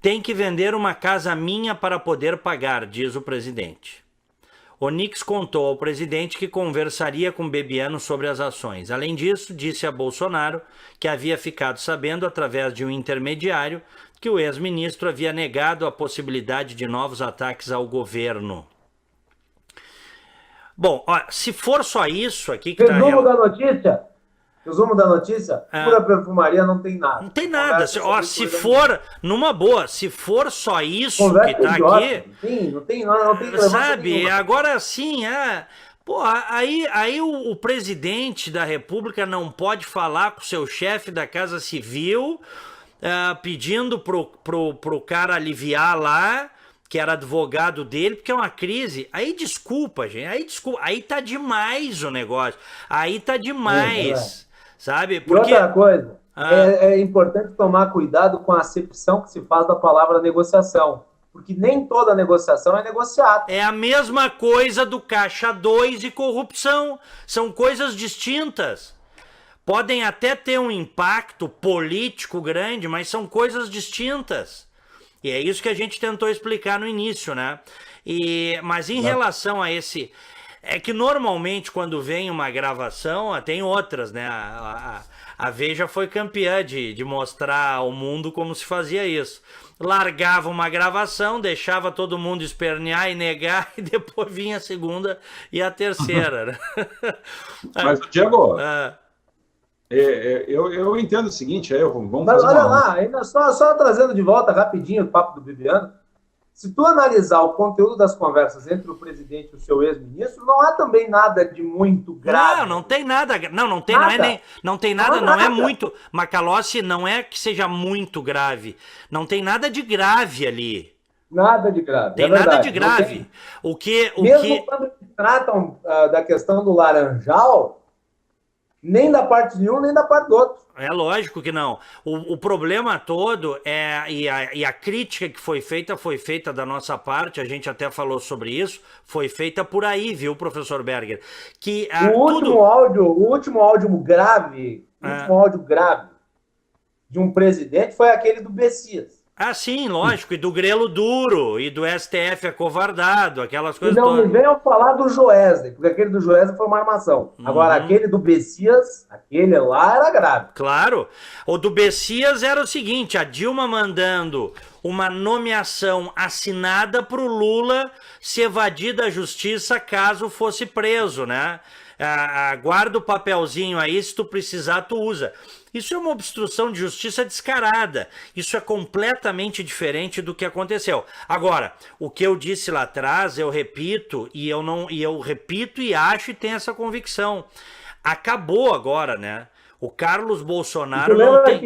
Tem que vender uma casa minha para poder pagar, diz o presidente. Onyx contou ao presidente que conversaria com Bebiano sobre as ações. Além disso, disse a Bolsonaro que havia ficado sabendo, através de um intermediário, que o ex-ministro havia negado a possibilidade de novos ataques ao governo. Bom, ó, se for só isso aqui que Resumo da notícia, pura perfumaria não tem nada. Não tem nada. Se for, numa boa, se for só isso que tá aqui... Não tem sabe, nenhuma. agora sim, aí o presidente da República não pode falar com o seu chefe da Casa Civil, pedindo pro cara aliviar lá, que era advogado dele, porque é uma crise. Aí desculpa, gente, aí tá demais o negócio. Aí tá demais. Sabe? Porque... E outra coisa, é importante tomar cuidado com a acepção que se faz da palavra negociação, porque nem toda negociação é negociada. É a mesma coisa do Caixa 2 e corrupção, são coisas distintas. Podem até ter um impacto político grande, mas são coisas distintas. E é isso que a gente tentou explicar no início, né? Mas em relação a esse... É que normalmente quando vem uma gravação, tem outras, né? A Veja foi campeã de mostrar ao mundo como se fazia isso. Largava uma gravação, deixava todo mundo espernear e negar, e depois vinha a segunda e a terceira, né? Mas, Diego, Ah, eu entendo o seguinte, vamos Mas fazer olha uma... lá, ainda só trazendo de volta rapidinho o papo do Bibiano, se tu analisar o conteúdo das conversas entre o presidente e o seu ex-ministro, não há também nada de muito grave. não tem nada. Não tem, Nada. não tem nada, Não não nada. é muito. Macalossi não é que seja muito grave. Não tem nada de grave ali. Nada de grave. Tem é nada verdade. de grave. Mesmo quando eles tratam da questão do Laranjal, nem da parte de um, nem da parte do outro. É lógico que não. O problema todo e a crítica que foi feita da nossa parte, a gente até falou sobre isso, foi feita por aí, viu, professor Berger? Que O último áudio grave de um presidente foi aquele do Bessias. Sim, lógico, e do grelo duro, e do STF acovardado, aquelas E coisas não me todas. venham falar do Joesley, porque aquele do Joesley foi uma armação. Agora, aquele do Bessias, aquele lá era grave. Claro. O do Bessias era o seguinte, a Dilma mandando uma nomeação assinada para o Lula se evadir da justiça caso fosse preso, né? Guarda o papelzinho aí, se tu precisar, tu usa. Isso é uma obstrução de justiça descarada. Isso é completamente diferente do que aconteceu. Agora, o que eu disse lá atrás, eu repito, eu repito e acho e tenho essa convicção. Acabou agora, né? O Carlos Bolsonaro não tem.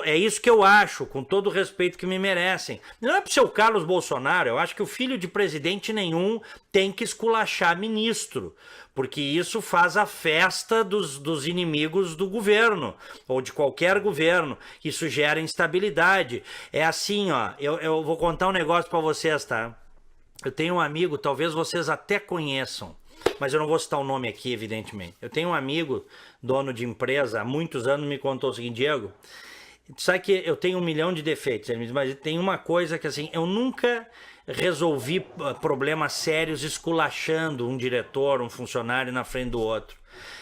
É isso que eu acho, com todo o respeito que me merecem. Não é pro seu Carlos Bolsonaro, eu acho que o filho de presidente nenhum tem que esculachar ministro, porque isso faz a festa dos inimigos do governo, ou de qualquer governo. Isso gera instabilidade. É assim, ó, eu vou contar um negócio pra vocês, tá? Eu tenho um amigo, talvez vocês até conheçam, mas eu não vou citar o nome aqui, evidentemente. Eu tenho um amigo, dono de empresa, há muitos anos me contou o seguinte, Diego, tu sabe que eu tenho 1 milhão de defeitos, mas tem uma coisa que assim, eu nunca resolvi problemas sérios esculachando um diretor, um funcionário na frente do outro.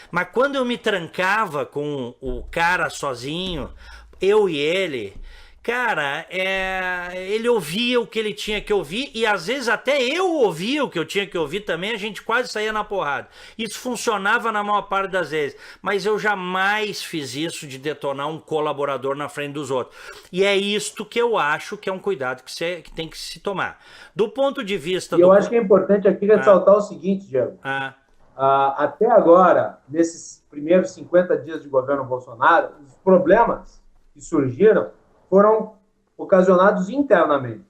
Mas quando eu me trancava com o cara sozinho, eu e ele... Cara, ele ouvia o que ele tinha que ouvir e às vezes até eu ouvia o que eu tinha que ouvir também, a gente quase saía na porrada. Isso funcionava na maior parte das vezes, mas eu jamais fiz isso de detonar um colaborador na frente dos outros. E é isto que eu acho que é um cuidado que tem que se tomar. Do ponto de vista... E eu acho que é importante aqui ressaltar o seguinte, Diego. Até agora, nesses primeiros 50 dias de governo Bolsonaro, os problemas que surgiram foram ocasionados internamente.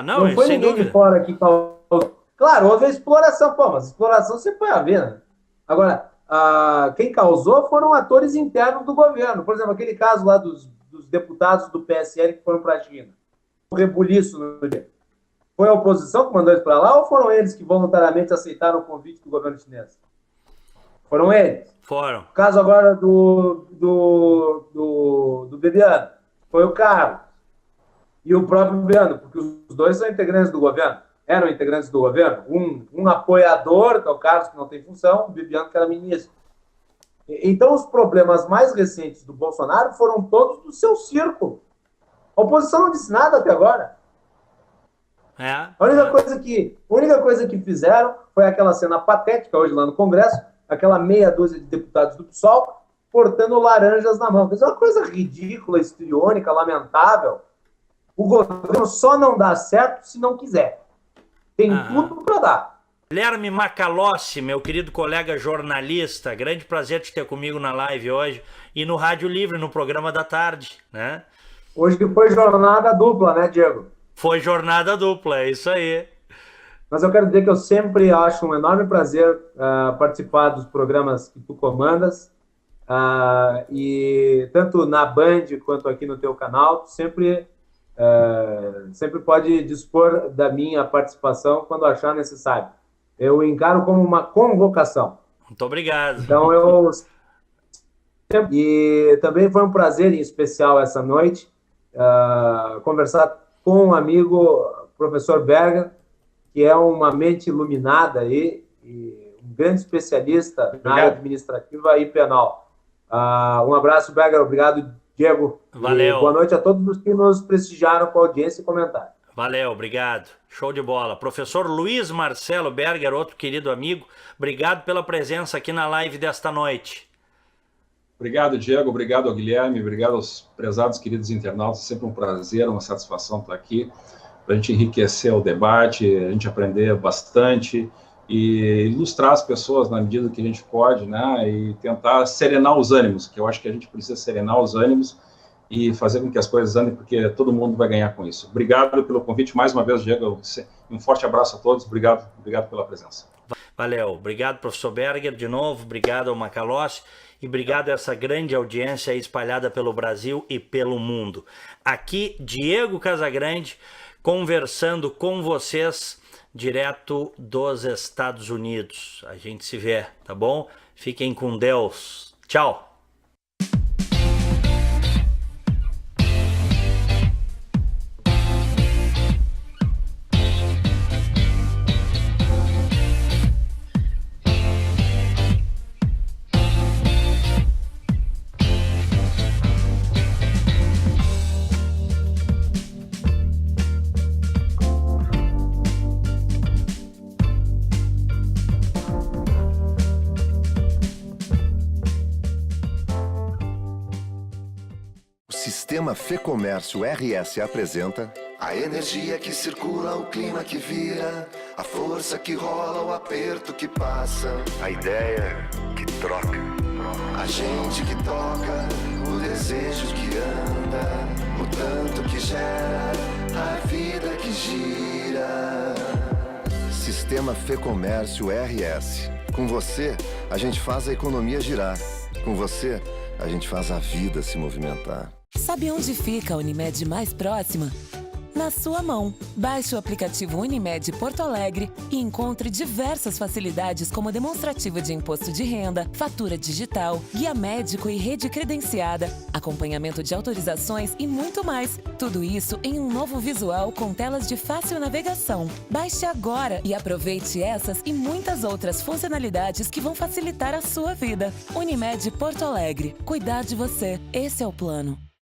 Não foi sem ninguém dúvida. de fora que causou. Claro, houve a exploração, mas exploração você foi a ver, né? Agora, quem causou foram atores internos do governo. Por exemplo, aquele caso lá dos deputados do PSL que foram para a China. O rebuliço no dia. Foi a oposição que mandou eles para lá ou foram eles que voluntariamente aceitaram o convite do governo chinês? Foram eles. Foram. O caso agora do Bibiano foi o Carlos e o próprio Bibiano, porque os dois são integrantes do governo, eram integrantes do governo, um apoiador, que é o Carlos, que não tem função, o Bibiano, que era ministro. Então, os problemas mais recentes do Bolsonaro foram todos do seu círculo. A oposição não disse nada até agora. A única coisa que fizeram foi aquela cena patética hoje lá no Congresso, aquela meia dúzia de deputados do PSOL portando laranjas na mão. Isso é uma coisa ridícula, histriônica, lamentável. O governo só não dá certo se não quiser. Tem tudo para dar. Guilherme Macalossi, meu querido colega jornalista, grande prazer te ter comigo na live hoje e no Rádio Livre, no programa da tarde, né? Hoje foi jornada dupla, né, Diego? Foi jornada dupla, é isso aí. Mas eu quero dizer que eu sempre acho um enorme prazer participar dos programas que tu comandas, e tanto na Band quanto aqui no teu canal, tu sempre pode dispor da minha participação quando achar necessário. Eu encaro como uma convocação. Muito obrigado. Então e também foi um prazer em especial essa noite conversar com um amigo, professor Berger, que é uma mente iluminada aí, e um grande especialista na área administrativa e penal. Um abraço, Berger. Obrigado, Diego. Valeu. E boa noite a todos os que nos prestigiaram com audiência e comentário. Valeu, obrigado. Show de bola. Professor Luiz Marcelo Berger, outro querido amigo, obrigado pela presença aqui na live desta noite. Obrigado, Diego. Obrigado ao Guilherme. Obrigado aos prezados queridos internautas. Sempre um prazer, uma satisfação estar aqui para a gente enriquecer o debate, a gente aprender bastante e ilustrar as pessoas na medida que a gente pode, né? E tentar serenar os ânimos, que eu acho que a gente precisa serenar os ânimos e fazer com que as coisas andem, porque todo mundo vai ganhar com isso. Obrigado pelo convite mais uma vez, Diego. Um forte abraço a todos. Obrigado pela presença. Valeu. Obrigado, professor Berger, de novo. Obrigado ao Macalossi e obrigado a essa grande audiência espalhada pelo Brasil e pelo mundo. Aqui, Diego Casagrande, conversando com vocês direto dos Estados Unidos. A gente se vê, tá bom? Fiquem com Deus. Tchau. Sistema Fê-Comércio RS apresenta a energia que circula, o clima que vira, a força que rola, o aperto que passa, a ideia que troca, a gente que toca, o desejo que anda, o tanto que gera, a vida que gira. Sistema Fê-Comércio RS. Com você, a gente faz a economia girar. Com você, a gente faz a vida se movimentar. Sabe onde fica a Unimed mais próxima? Na sua mão. Baixe o aplicativo Unimed Porto Alegre e encontre diversas facilidades como demonstrativo de imposto de renda, fatura digital, guia médico e rede credenciada, acompanhamento de autorizações e muito mais. Tudo isso em um novo visual com telas de fácil navegação. Baixe agora e aproveite essas e muitas outras funcionalidades que vão facilitar a sua vida. Unimed Porto Alegre. Cuidar de você. Esse é o plano.